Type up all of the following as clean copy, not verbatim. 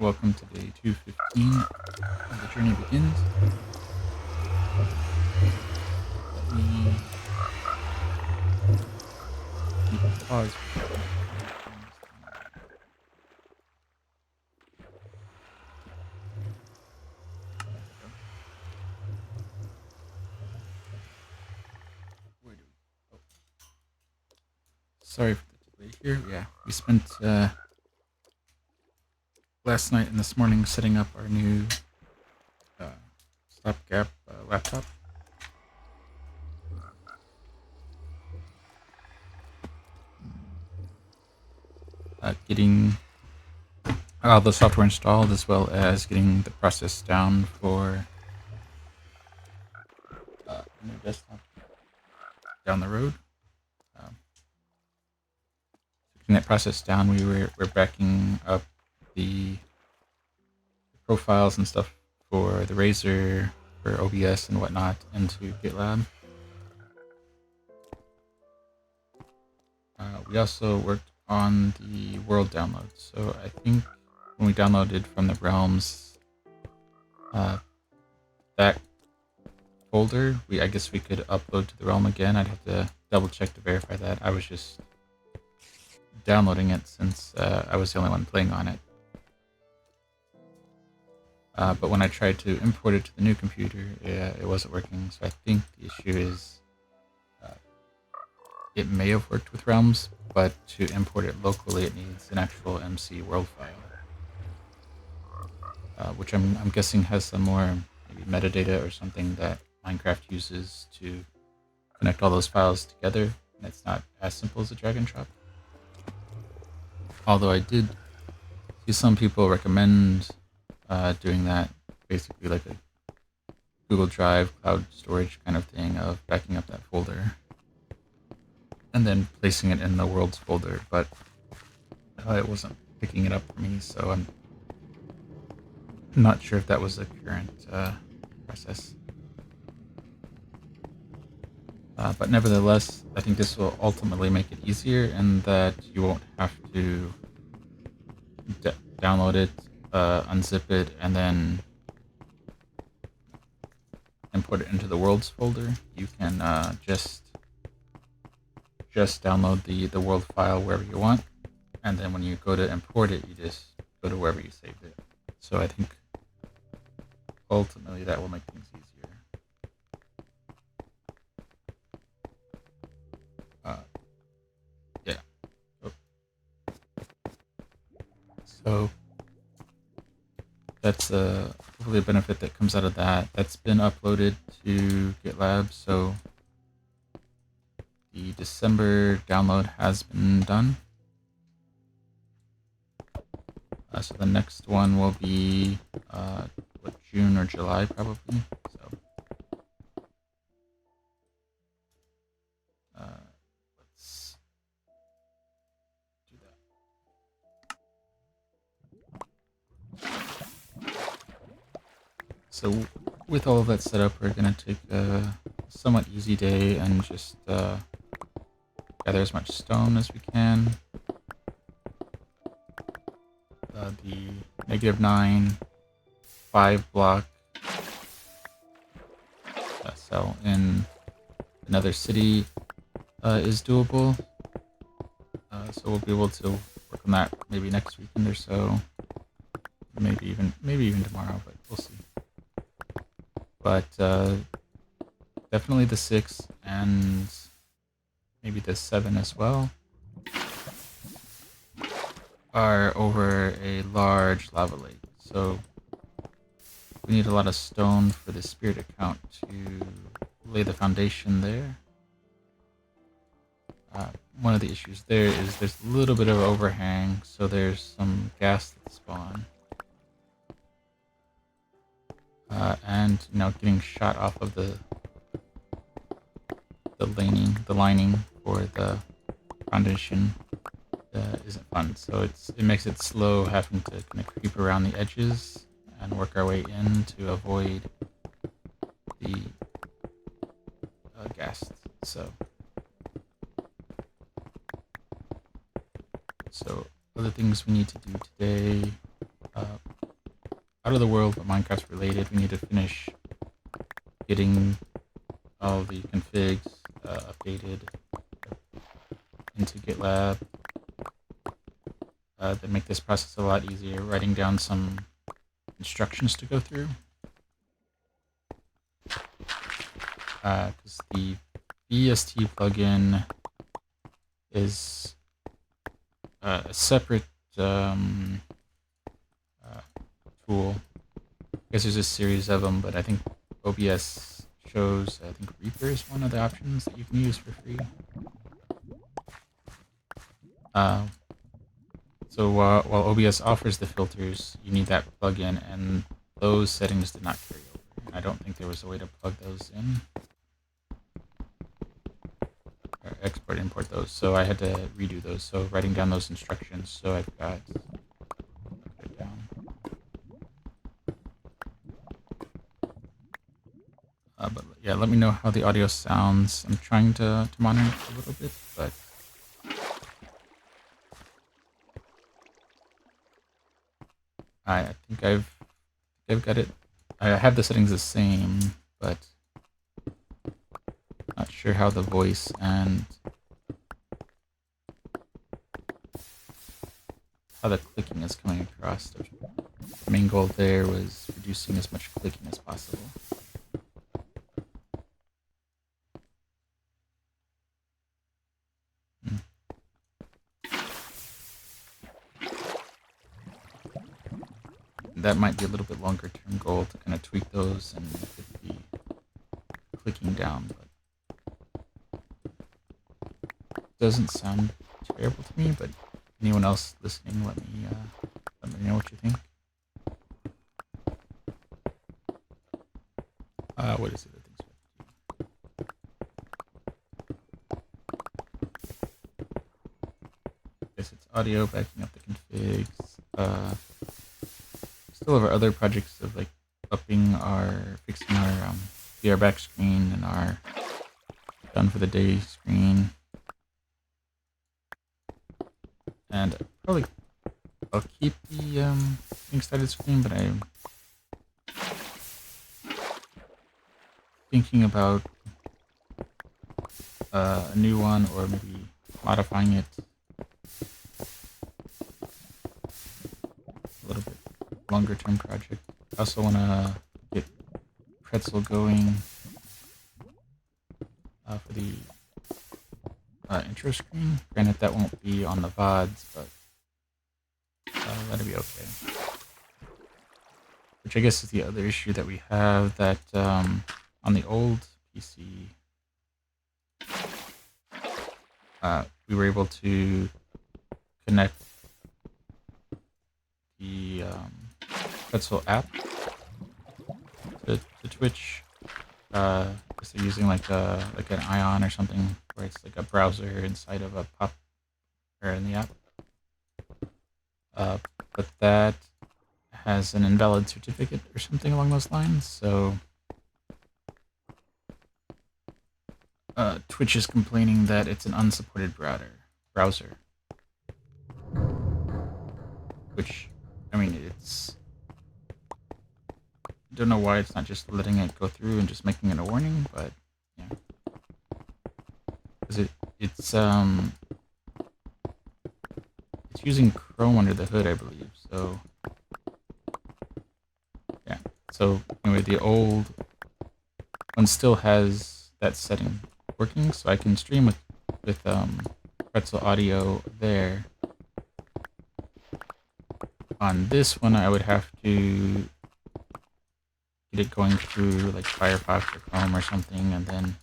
Welcome to day 215 of the journey begins. Let me keep a pause for a second. There we go. Where do we? Oh, sorry for the delay here. Yeah, we spent last night and this morning setting up our new uh, stopgap laptop. Getting all the software installed as well as getting the process down for a new desktop down the road. Um, Getting that process down, we're backing up the profiles and stuff for the Razor, for OBS and whatnot into GitLab. We also worked on the world download. So I think when we downloaded from the realms, that folder, I guess we could upload to the realm again. I'd have to double check to verify that. I was just downloading it since I was the only one playing on it. But when I tried to import it to the new computer, it wasn't working. So I think the issue is it may have worked with realms, but to import it locally, it needs an actual MC world file, which I'm guessing has some more maybe metadata or something that Minecraft uses to connect all those files together, and it's not as simple as a drag and drop. Although I did see some people recommend doing that, basically like a Google Drive cloud storage kind of thing of backing up that folder and then placing it in the worlds folder, but it wasn't picking it up for me, so I'm not sure if that was the current process. But nevertheless, I think this will ultimately make it easier in that you won't have to download it, unzip it, and then import it into the worlds folder. You can just download the world file wherever you want, and then when you go to import it, you just go to wherever you saved it. So I think ultimately that will make things easier. Yeah. So that's hopefully a benefit that comes out of that. That's been uploaded to GitLab, so the December download has been done. So the next one will be June or July probably. So let's do that. So with all of that set up, we're gonna take a somewhat easy day and just gather as much stone as we can. The -9 5-block cell in another city is doable. So we'll be able to work on that maybe next weekend or so. Maybe even tomorrow, but we'll see. But definitely the 6 and maybe the 7 as well are over a large lava lake. So we need a lot of stone for the spirit account to lay the foundation there. One of the issues there is there's a little bit of overhang, so there's some gas that spawn. And getting shot off of the lining for the foundation isn't fun. So it makes it slow having to kind of creep around the edges and work our way in to avoid the gas. So other things we need to do today out of the world, but Minecraft's related. We need to finish getting all the configs updated into GitLab that make this process a lot easier. Writing down some instructions to go through. Because the BST plugin is a separate tool. I guess there's a series of them, but I think OBS shows, I think Reaper is one of the options that you can use for free. So while OBS offers the filters, you need that plugin, and those settings did not carry over. I don't think there was a way to plug those in. Or export, import those. So I had to redo those. So writing down those instructions. So I've got... put it down. But yeah, let me know how the audio sounds. I'm trying to monitor it a little bit, but... I think I've got it. I have the settings the same, but not sure how the voice and how the clicking is coming across. The main goal there was reducing as much clicking as possible. That might be a little bit longer term goal to kind of tweak those and get the clicking down, but it doesn't sound terrible to me. But anyone else listening, let me know what you think. What is it? I guess it's audio, backing up the configs. Still have our other projects of like fixing our VR back screen and our done for the day screen. And probably I'll keep the getting started screen, but I'm thinking about a new one, or maybe modifying it a little bit longer term project. I also want to get Pretzel going for the intro screen. Granted, that won't be on the VODs, but that'll be okay. Which I guess is the other issue that we have, that on the old PC, we were able to connect the Pretzel app to Twitch. Just using like an Ion or something, where it's like a browser inside of a pop or in the app. But that has an invalid certificate or something along those lines. So Twitch is complaining that it's an unsupported browser. Which, I mean, it's... I don't know why it's not just letting it go through and just making it a warning, but yeah. Because it's using Chrome under the hood, I believe. So yeah. So anyway, the old one still has that setting working, so I can stream with Pretzel audio there. On this one, I would have to get it going through like Firefox or Chrome or something, and then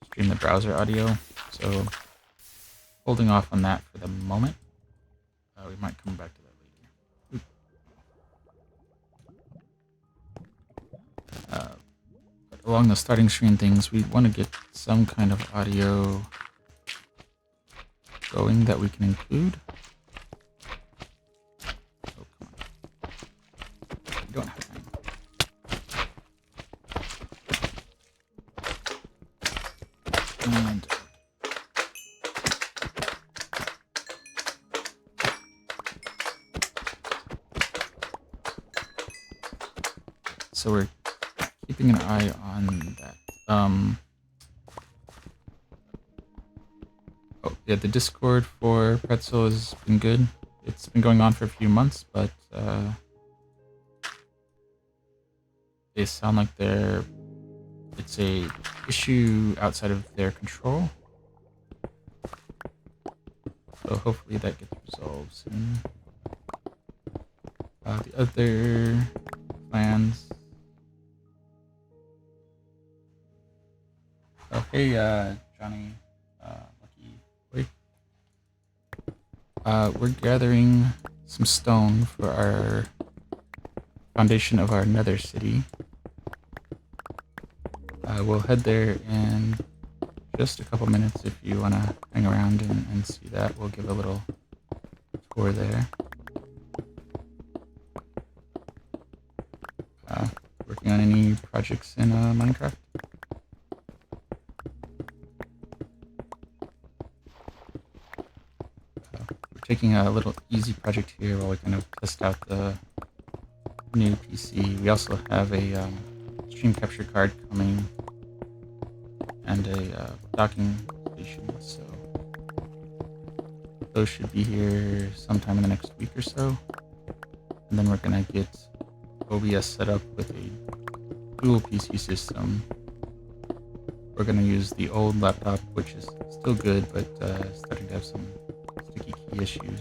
stream the browser audio. So holding off on that for the moment. We might come back to that later. But along the starting screen things, we want to get some kind of audio going that we can include. Oh, come on. We don't have time. And so we're keeping an eye on that. Oh yeah, the Discord for Pretzel has been good. It's been going on for a few months, but they sound like it's a issue outside of their control. So hopefully that gets resolved soon. The other plans. Oh hey, Johnny, Lucky Boy. We're gathering some stone for our foundation of our Nether city. We'll head there in just a couple minutes if you want to hang around and see that. We'll give a little tour there. Working on any projects in Minecraft? We're taking a little easy project here while we kind of test out the new PC. We also have a stream capture card coming and a docking station, so those should be here sometime in the next week or so. And then we're gonna get OBS set up with a dual PC system. We're gonna use the old laptop, which is still good, but starting to have some sticky key issues.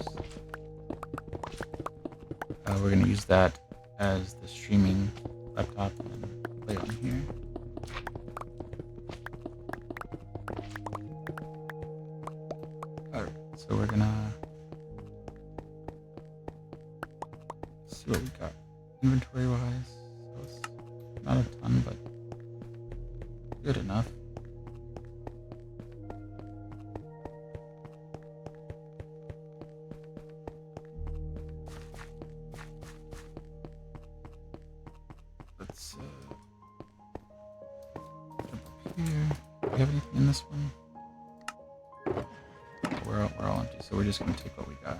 We're gonna use that as the streaming laptop and then play on here. Alright, so we're gonna see what we got inventory wise. So it's not a ton, but good enough. Let's jump up here. Do we have anything in this one? We're all empty, so we're just gonna take what we got.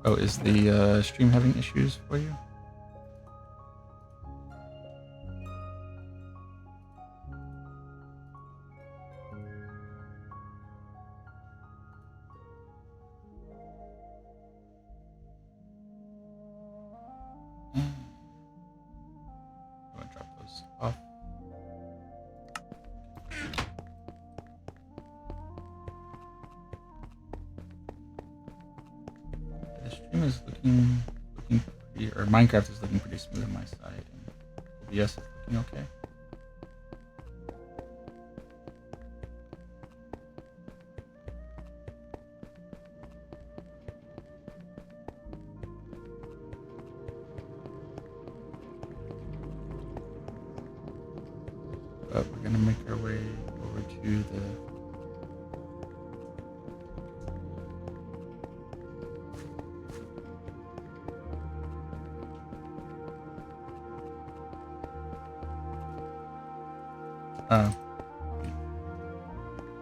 Oh, is the stream having issues for you? I'm gonna drop those off. The stream is looking pretty, or Minecraft is looking pretty smooth on my side, and OBS is looking okay. But we're gonna make our way over to the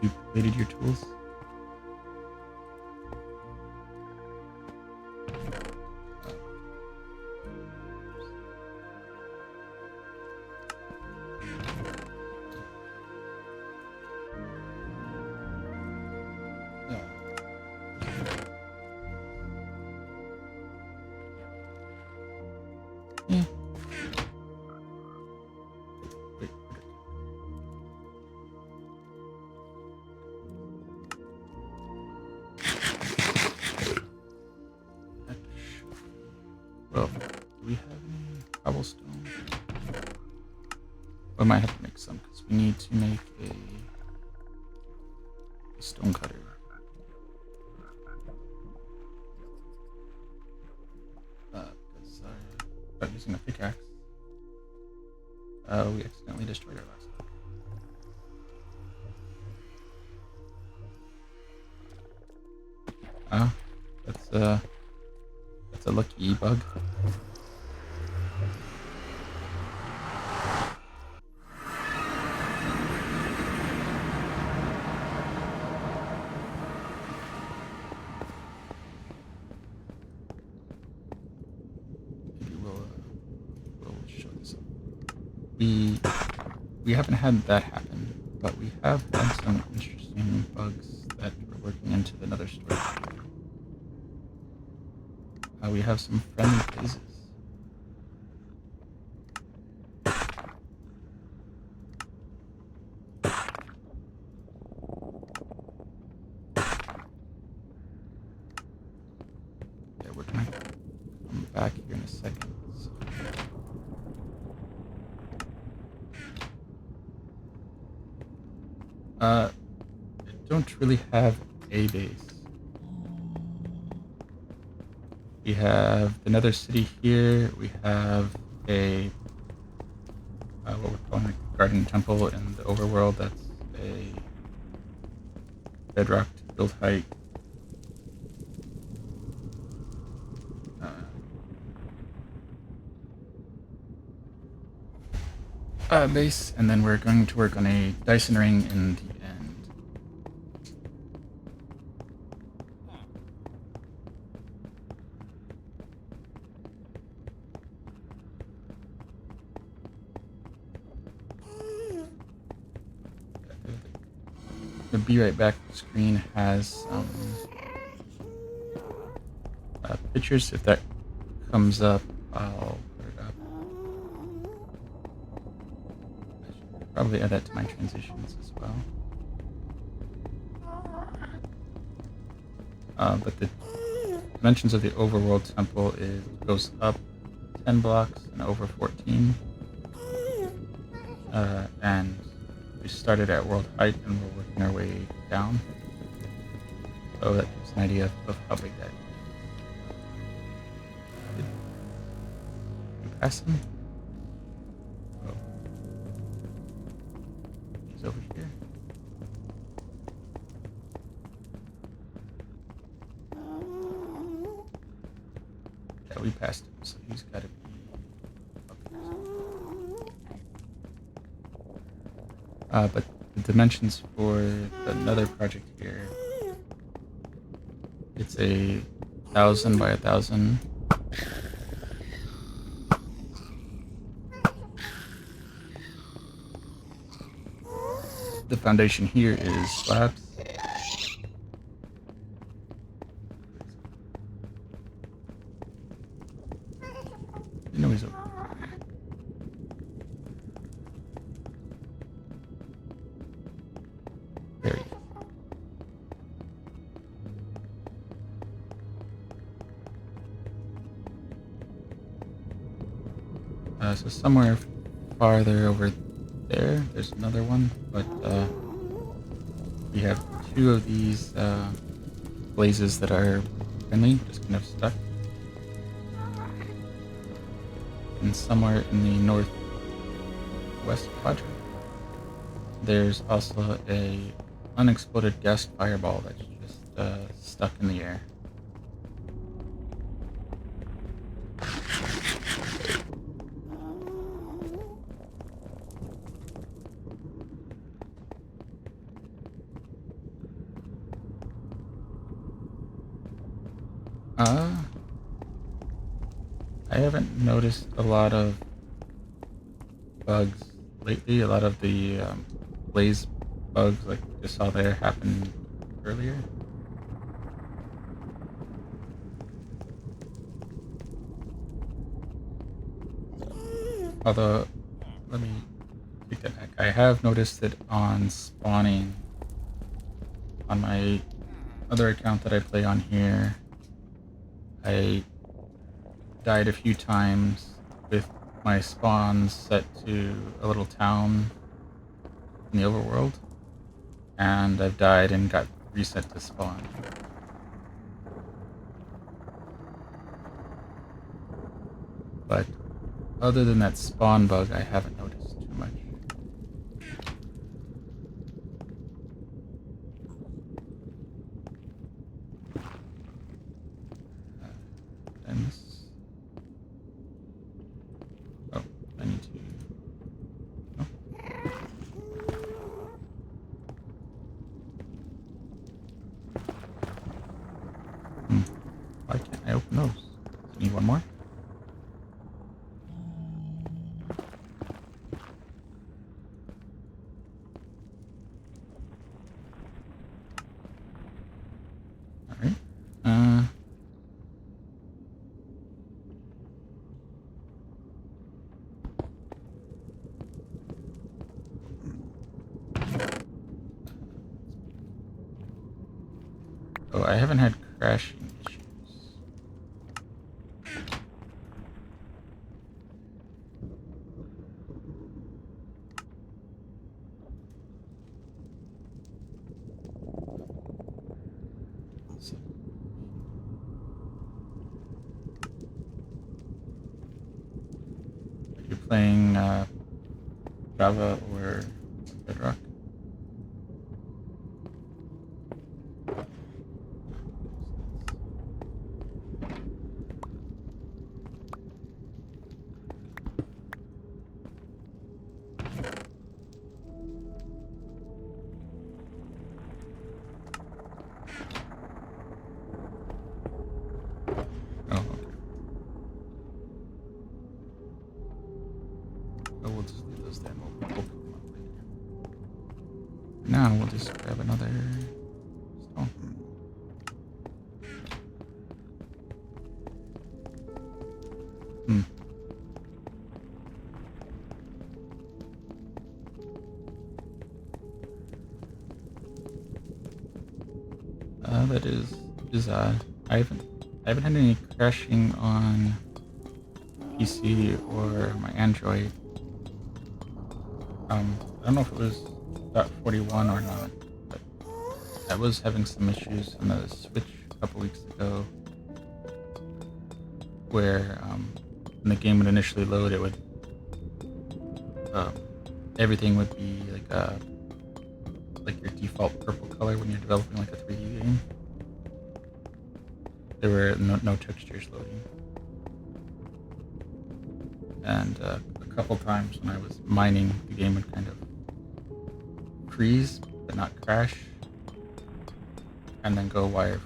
you completed your tools? Yeah. Wait. Well, do we have any cobblestone? We might have to make some because we need to make a stone cutter. Because I'm using a pickaxe. We accidentally destroyed our last one. That's a lucky bug. we we haven't had that happen, but we have had some interesting bugs that we're working into the Nether storage. We have some friendly phases. Yeah, we're gonna come back here in a second. So. I don't really have a base. We have the Nether City here. We have a what we're calling like the Garden Temple in the overworld. That's a bedrock to build height. Base, and then we're going to work on a Dyson ring in the end. The Be Right Back screen has some pictures. If that comes up, I'll put it up. I should probably add that to my transitions as well. But the dimensions of the overworld temple goes up 10 blocks and over 14. And we started at world height and we're working our way down. So that gives an idea of how big that is. Did you pass him? Oh. He's over here. Yeah, we passed him, so he's got to be up here. But the dimensions for another project here, it's a 1,000 by 1,000. The foundation here is slabs. You know he's over. There he is. So somewhere farther over there, there's another one, but we have two of these blazes that are friendly, just kind of stuck. And somewhere in the northwest quadrant, there's also a unexploded gas fireball that's just stuck in the air. I haven't noticed a lot of bugs lately. A lot of the blaze bugs, like we just saw there, happened earlier. Although, let me take that back. I have noticed that on spawning, on my other account that I play on here, I died a few times with my spawns set to a little town in the overworld, and I've died and got reset to spawn. But other than that spawn bug, I haven't noticed too much. And this. Oh, I need to. Oh. Why can't I open those? Do you need one more? I haven't had crashing issues. So, are you playing Java or Bedrock? Oh, okay. Oh, we'll just leave those there. We'll pick them up later. Now we'll just grab another stone. Hmm. That is odd. I haven't had any crashing on PC or my Android. I don't know if it was .41 or not, but I was having some issues on the Switch a couple weeks ago, where when the game would initially load, it would everything would be like your default purple color when you're developing like a 3D game. There were no textures loading. And a couple times when I was mining, the game would kind of freeze, but not crash, and then go wireframe.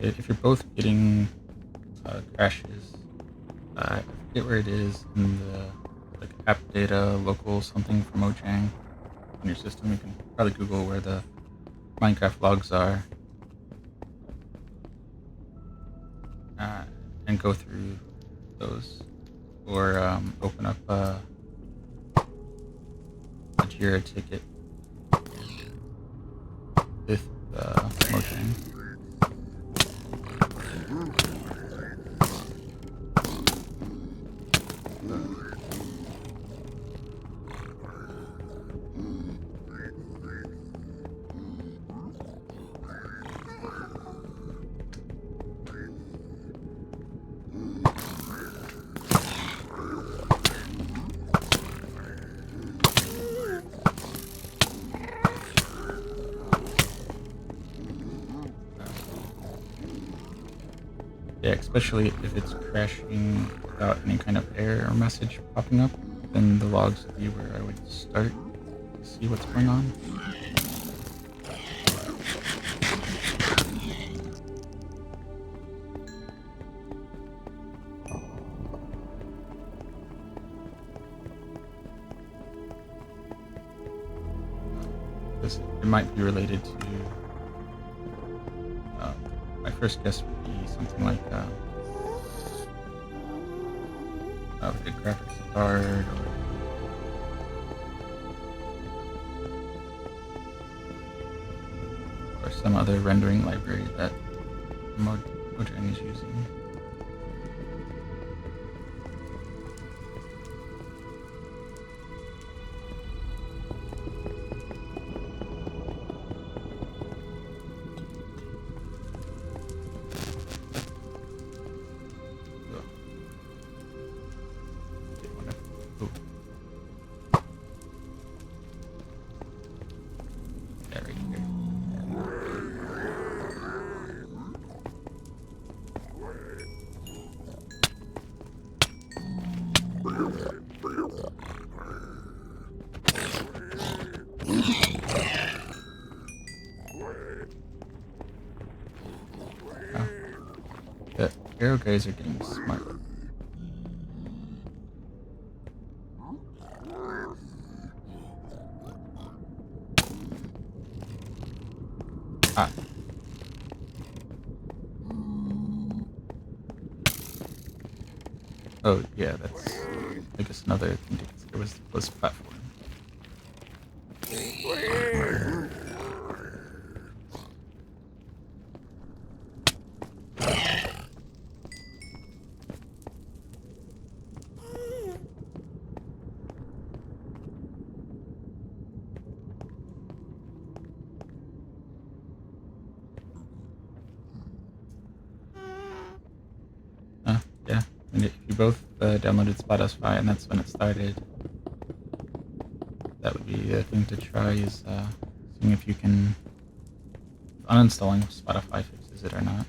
If you're both getting crashes, I forget where it is in the like app data local something for Mojang on your system. You can probably Google where the Minecraft logs are and go through those, or open up a Jira ticket with Mojang. Yeah, especially if it's crashing without any kind of error or message popping up, then the logs would be where I would start to see what's going on. It might be related to, my first guess would be something like a graphics card or some other rendering library that Mojang is using. The arrow guys are getting smart. Oh yeah, that's I guess another thing to consider was platform. Yeah, and if you both downloaded Spotify and that's when it started, that would be a thing to try. Is seeing if you can uninstalling Spotify fixes it or not.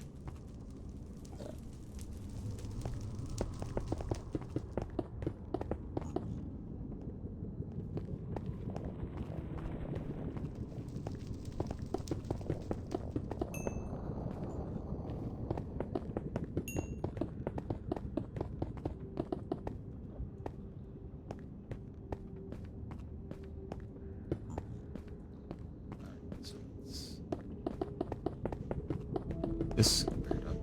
So let's this convert up.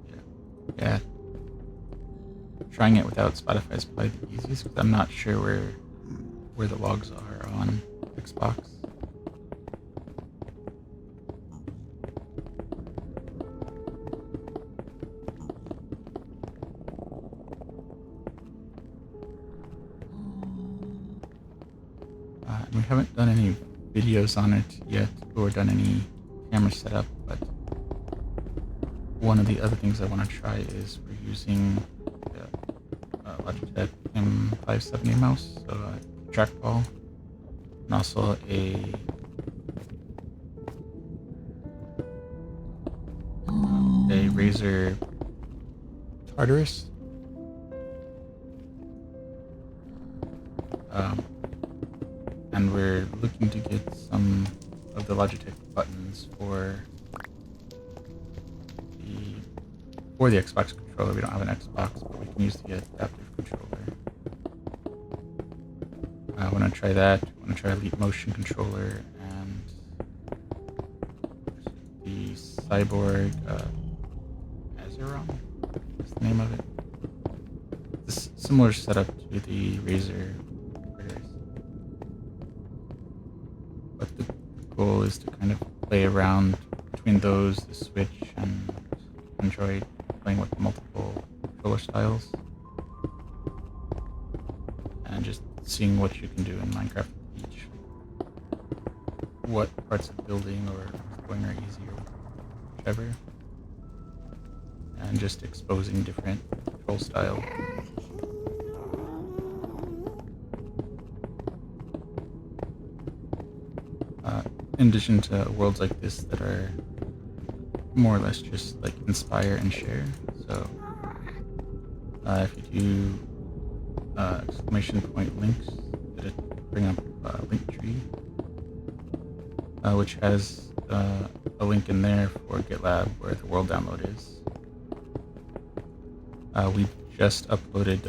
Yeah, yeah. Trying it without Spotify is probably the easiest because I'm not sure where the logs are on Xbox. And we haven't done any videos on it yet or done any camera setup, but one of the other things I want to try is we're using the Logitech M570 mouse, so a trackball, and also a Razer Tartarus. And we're looking to get some of the Logitech buttons for the Xbox controller. We don't have an Xbox, but we can use the adaptive controller. I want to try that. I want to try Elite Motion controller and the Cyborg Azeron. That's the name of it. It's a similar setup to the Razer. But the goal is to kind of play around between those, the Switch, and Android, playing with multiple controller styles, and just seeing what you can do in Minecraft with each. What parts of building or going are easy or whichever, and just exposing different control styles. In addition to worlds like this that are more or less just like inspire and share. So if you do exclamation point links, it'll bring up Linktree, which has a link in there for GitLab where the world download is. We just uploaded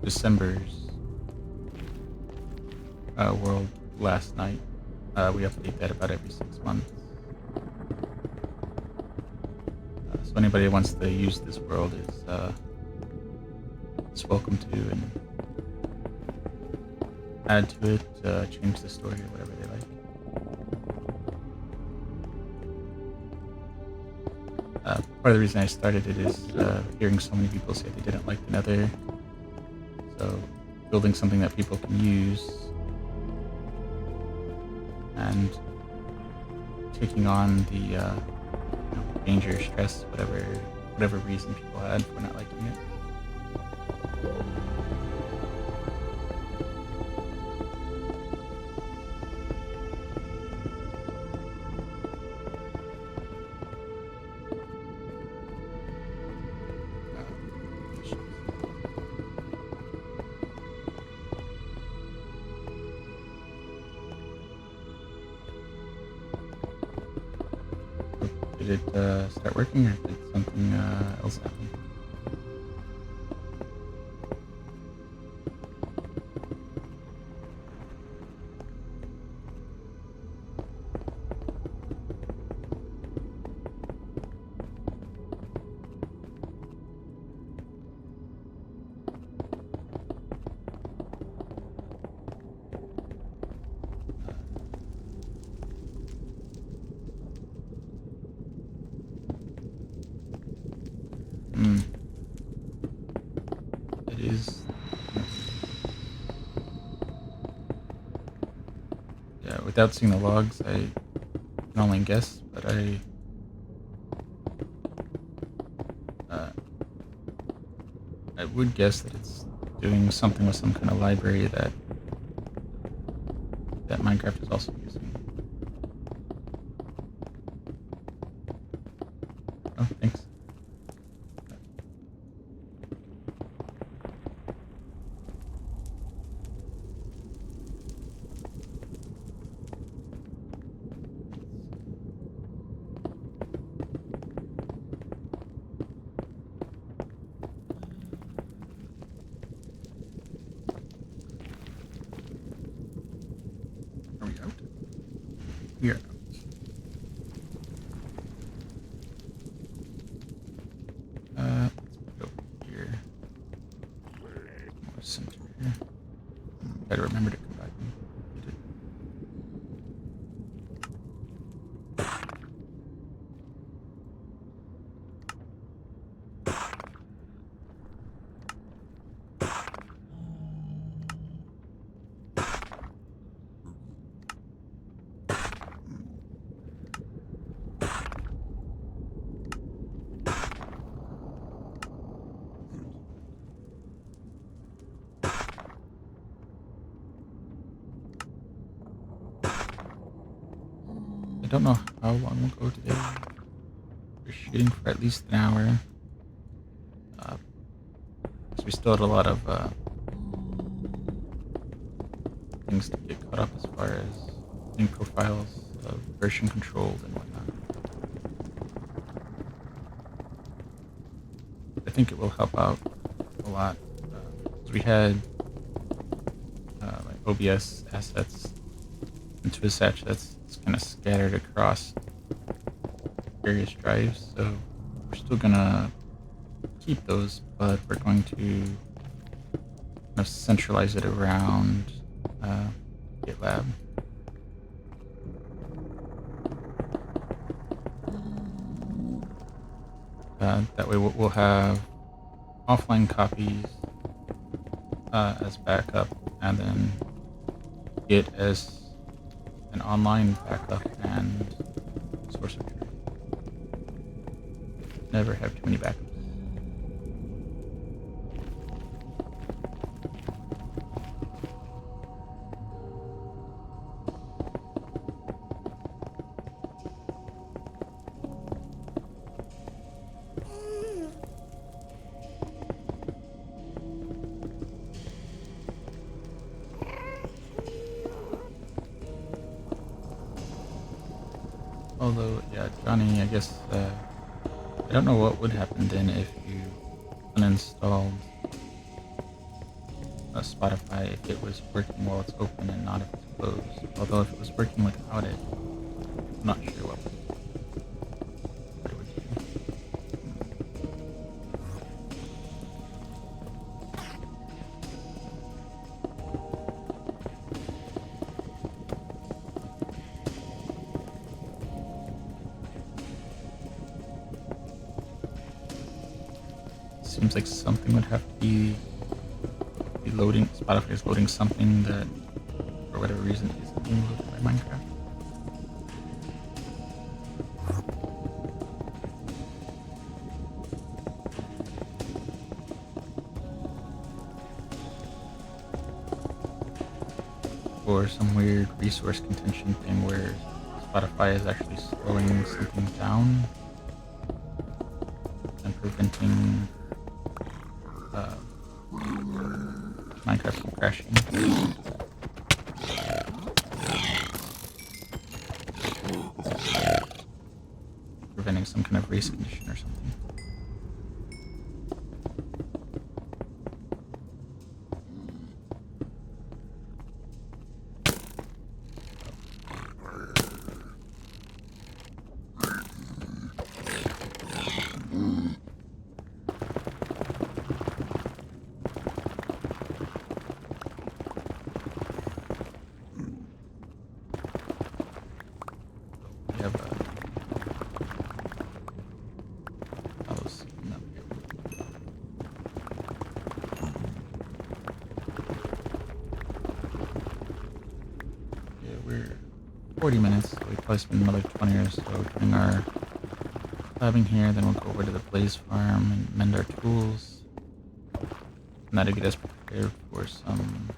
December's world last night. We update that about every 6 months. So anybody who wants to use this world is welcome to and add to it, change the story or whatever they like. Part of the reason I started it is hearing so many people say they didn't like the Nether. So building something that people can use and taking on the danger, stress, whatever reason people had for not liking it. Did it start working, or did something else happen? without seeing the logs, I can only guess, but uh, I would guess that it's doing something with some kind of library that Minecraft is also using. Oh, thanks. Are we out? We are out. Let's put it over here. More center here. Gotta remember to come back and get it. I don't know how long we'll go today. We're shooting for at least an hour. So we still had a lot of things to get caught up as far as new profiles, version controlled and whatnot. I think it will help out a lot. 'Cause we had like OBS assets and Twiz assets kind of scattered across various drives, so we're still gonna keep those, but we're going to kind of centralize it around GitLab. That way we'll have offline copies as backup, and then Git as an online backup and source of truth. Never have too many backups. Although, yeah, Johnny, I guess, I don't know what would happen then if you uninstalled Spotify if it was working while it's open and not if it's closed. Although if it was working without it, I'm not sure what it would do. Seems like something would have to be loading. Spotify is loading something that, for whatever reason, isn't being loaded by Minecraft. Or some weird resource contention thing where Spotify is actually slowing something down and preventing Minecraft from crashing. Preventing some kind of race condition or something. We have those. No. Yeah, we're 40 minutes, so we probably spend another 20 or so doing our clabbing here. Then we'll go over to the blaze farm and mend our tools. And that'll get us prepared for some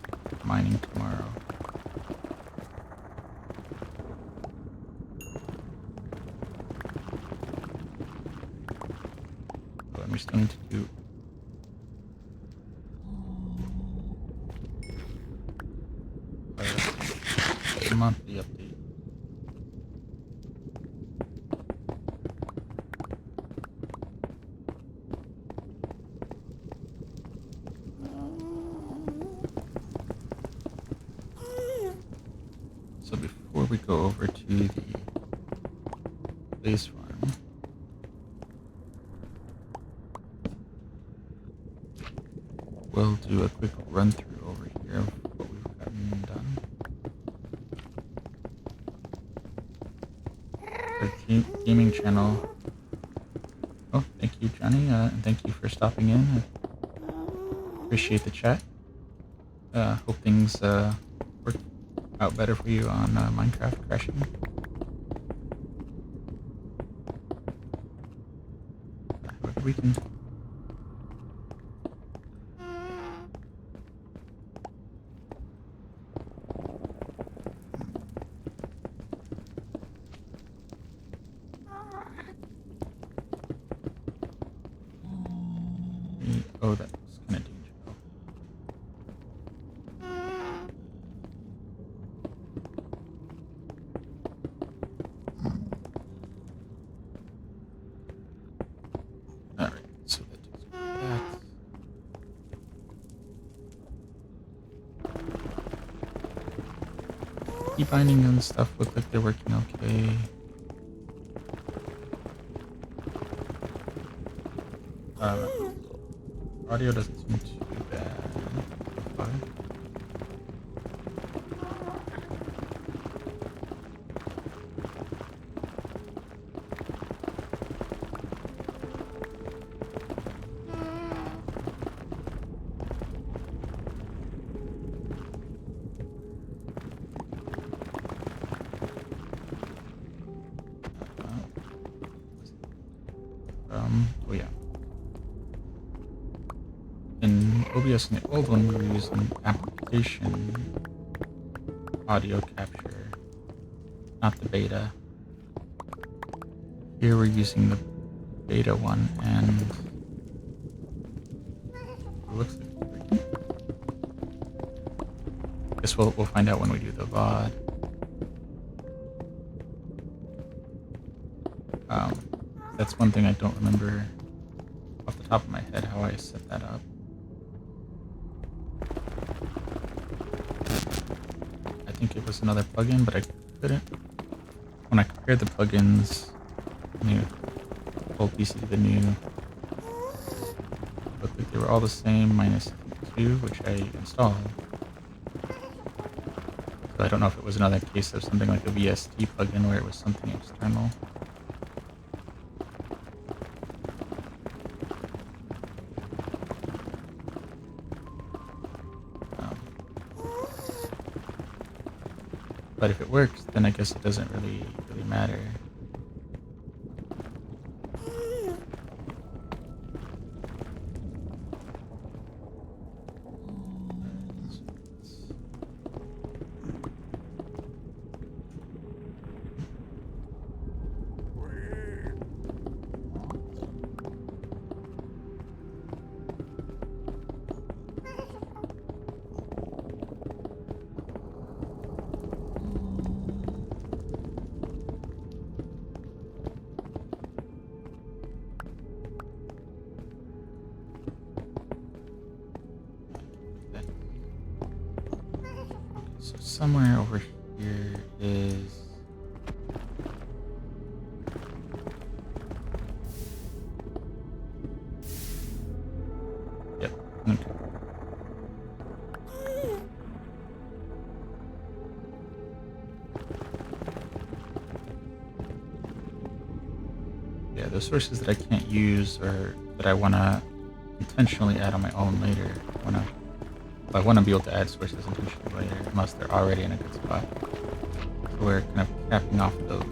mining tomorrow. Oh, and we still need to do a monthly update. So before we go over to the blaze farm, we'll do a quick run through over here of what we've gotten done. Our gaming channel. Oh, thank you, Johnny, and thank you for stopping in. I appreciate the chat. Hope things work out better for you on Minecraft crashing. Have a good weekend. Oh, that was kind of dangerous. Alright, so that takes that. Key binding and stuff look like they're working okay. Audio doesn't seem too bad. Fine. Oh yeah. In OBS in the old one, we were using application audio capture, not the beta. Here we're using the beta one, and it looks like it's working. Guess we'll find out when we do the VOD. That's one thing I don't remember off the top of my head how I set that up. I think it was another plugin, but I couldn't. When I compared the plugins, new old PC to the new, looked like they were all the same minus 2, which I installed. So I don't know if it was another case of something like a VST plugin where it was something external. But if it works, then I guess it doesn't really matter. So somewhere over here is... Yep, okay. Yeah, the sources that I can't use or that I want to intentionally add on my own later. I want to be able to add sources intentionally later, unless they're already in a good spot. So we're kind of capping off those.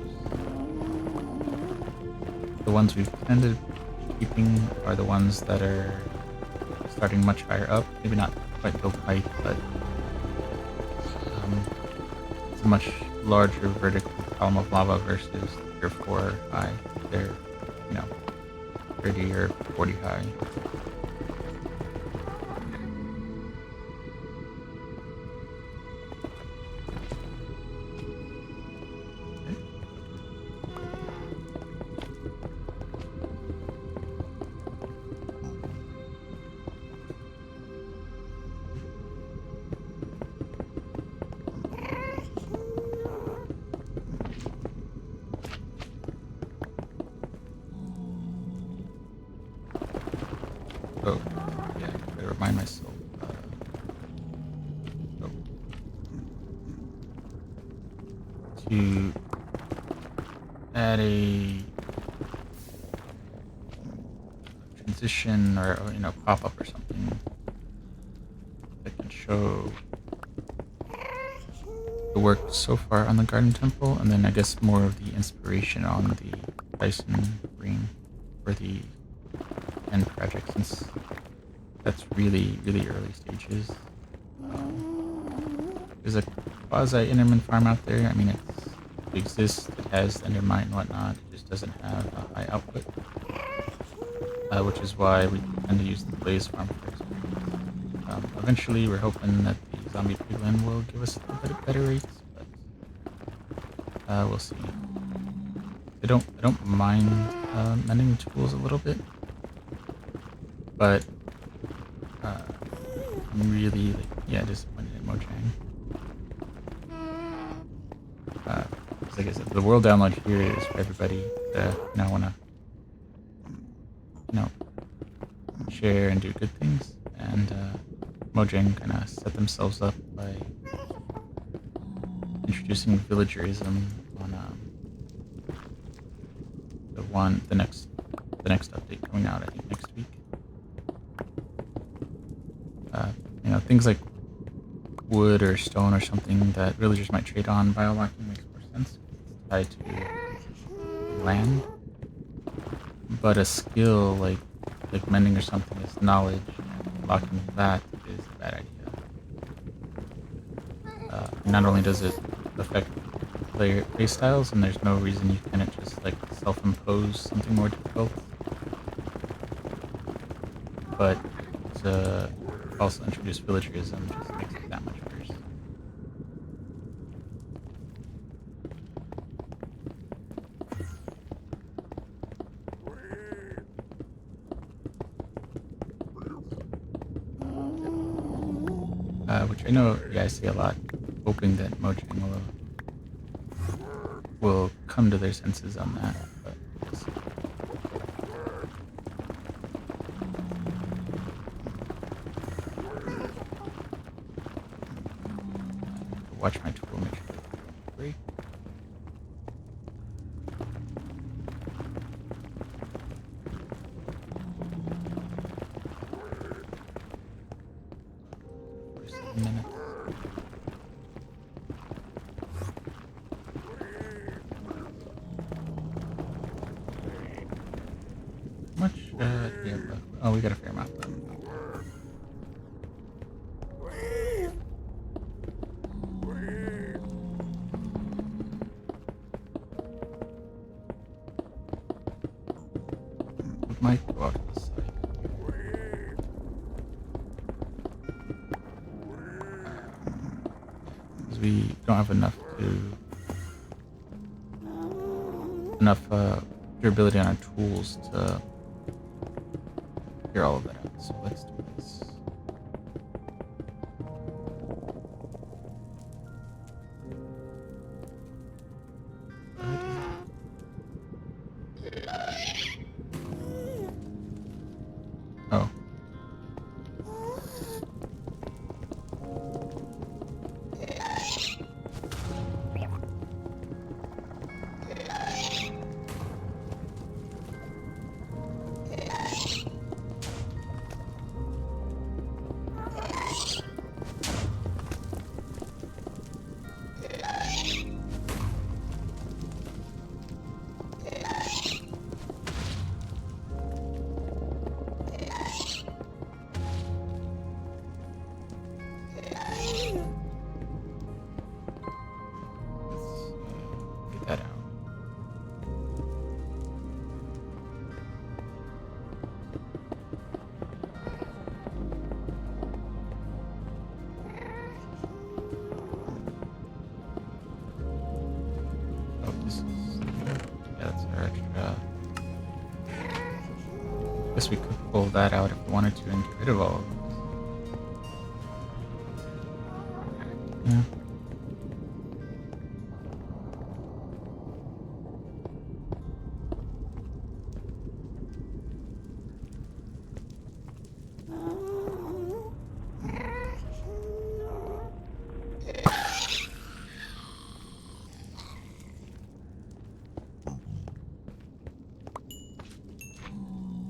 The ones we've tended keeping are the ones that are starting much higher up. Maybe not quite built height, but it's a much larger vertical column of lava versus 3 or 4 high. They're, 30 or 40 high. Oh, yeah, I remind myself. To add a transition or pop-up or something that can show the work so far on the Garden Temple, and then I guess more of the inspiration on the Dyson ring for the end project, since that's really, really early stages. There's a quasi-Enderman farm out there. I mean, it exists, it has Endermite and whatnot, it just doesn't have a high output. Which is why we tend to use the Blaze farm first. Eventually, we're hoping that the zombie piglin will give us a little bit better rates, but we'll see. I don't mind mending tools a little bit, but I'm really disappointed in Mojang. Like I said, the world download here is for everybody to want to share and do good things, and Mojang kind of set themselves up by introducing villagerism on the next update coming out, I think next week. Things like wood or stone or something that villagers might trade on, biolocking makes more sense. It's tied to land, but a skill like mending or something is knowledge, and locking that is a bad idea. Not only does it affect player playstyles, and there's no reason you can't just self-impose something more difficult, but to also introduce villagerism just makes it that much worse. Which I know you guys see a lot, hoping that Mojang will come to their senses on that, but we'll see. Watch my tool, make sure it doesn't break. Minutes. Much, yeah, oh, we got a fair amount left. We might go off to the side. Because we don't have enough durability on our tools to figure all of that out. So let's do this. Oh. this is, yeah, that's our extra. Guess we could pull that out if we wanted to and get rid of all of this. Yeah.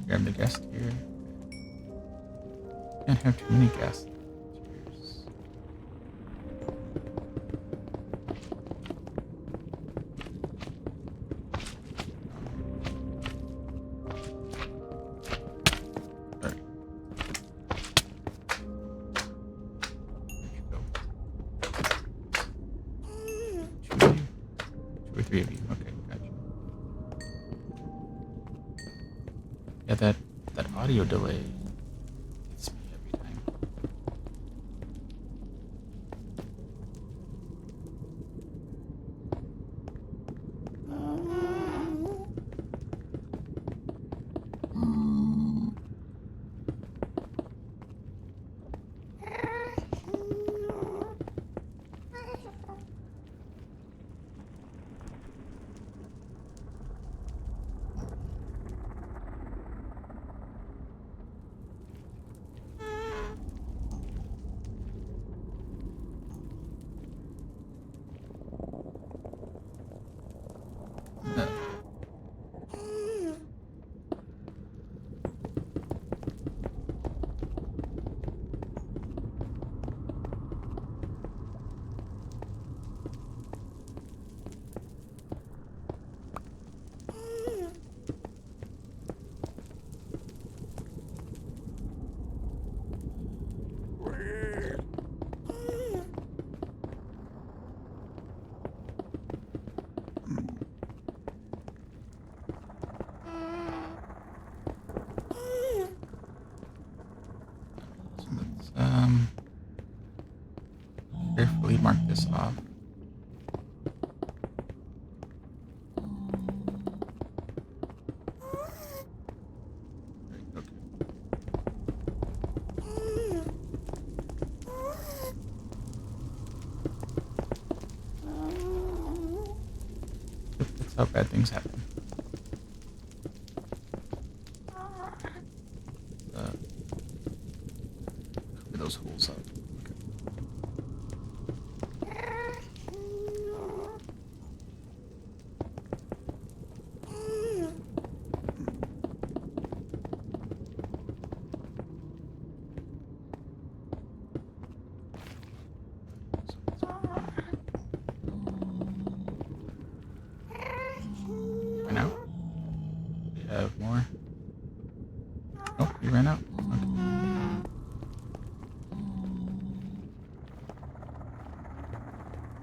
Grab the guest here. Can't have too many guests. Cheers. Alright. There you go. Two of you? Two or three of you. Okay, gotcha. Yeah, that audio delay gets me every time. So let's carefully mark this off. Right, okay. Yep, that's how bad things happen.